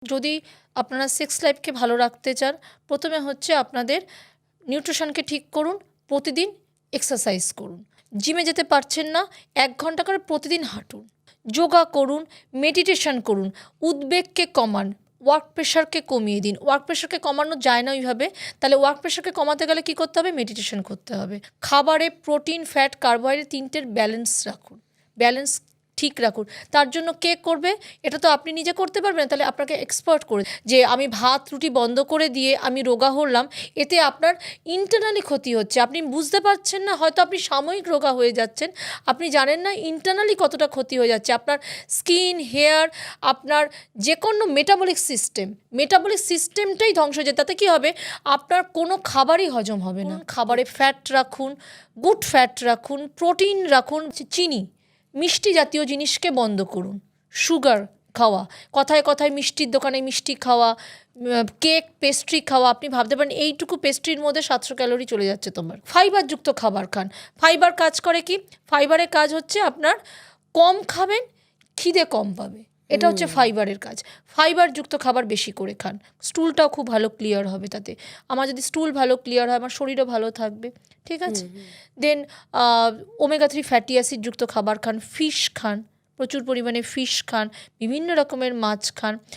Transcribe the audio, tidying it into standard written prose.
যদি আপনারা সেক্স লাইফকে ভালো রাখতে চান, প্রথমে হচ্ছে আপনাদের নিউট্রিশনকে ঠিক করুন, প্রতিদিন এক্সারসাইজ করুন। জিমে যেতে পারছেন না, 1 ঘন্টা করে প্রতিদিন হাঁটুন, যোগা করুন, মেডিটেশন করুন, উদ্বেগকে কমান, ওয়ার্ক প্রেশারকে কমিয়ে দিন। ওয়ার্ক প্রেশারকে কমানো যায় না ওইভাবে, তাহলে ওয়ার্ক প্রেশারকে কমাতে গেলে কী করতে হবে? মেডিটেশন করতে হবে। খাবারে প্রোটিন, ফ্যাট, কার্বোহাইড্রেট 3টের ব্যালেন্স রাখুন, ব্যালেন্স ঠিক রাখুন। তার জন্য কে করবে? এটা তো আপনি নিজে করতে পারবেন না, তাহলে আপনাকে এক্সপার্ট করে যে আমি ভাত রুটি বন্ধ করে দিয়ে আমি রোগা হলাম, এতে আপনার ইন্টারনালি ক্ষতি হচ্ছে। আপনি বুঝতে পারছেন না, হয়তো আপনি সাময়িক রোগা হয়ে যাচ্ছেন, আপনি জানেন না ইন্টারনালি কতটা ক্ষতি হয়ে যাচ্ছে। আপনার স্কিন, হেয়ার, আপনার যে কোনো মেটাবলিক সিস্টেমটাই ধ্বংস হয়ে যায়। তাতে কী হবে? আপনার কোনো খাবারই হজম হবে না। খাবারে ফ্যাট রাখুন, গুড ফ্যাট রাখুন, প্রোটিন রাখুন, চিনি মিষ্টি জাতীয় জিনিসকে বন্ধ করুন, সুগার খাওয়া, কথায় কথায় মিষ্টির দোকানে মিষ্টি খাওয়া, কেক পেস্ট্রি খাওয়া, আপনি ভাবতে পারেন এইটুকু পেস্ট্রির মধ্যে 700 ক্যালোরি চলে যাচ্ছে তোমার। ফাইবারযুক্ত খাবার খান। ফাইবার কাজ করে কি? ফাইবারের কাজ হচ্ছে আপনার কম খাবেন, খিদে কম পাবে, এটা হচ্ছে ফাইবারের কাজ। ফাইবারযুক্ত খাবার বেশি করে খান, স্টুলটাও খুব ভালো ক্লিয়ার হবে তাতে। আমার যদি স্টুল ভালো ক্লিয়ার হয়, আমার শরীরও ভালো থাকবে, ঠিক আছে? দেন ওমেগা 3 ফ্যাটি অ্যাসিডযুক্ত খাবার খান, ফিশ খান, প্রচুর পরিমাণে ফিশ খান, বিভিন্ন রকমের মাছ খান।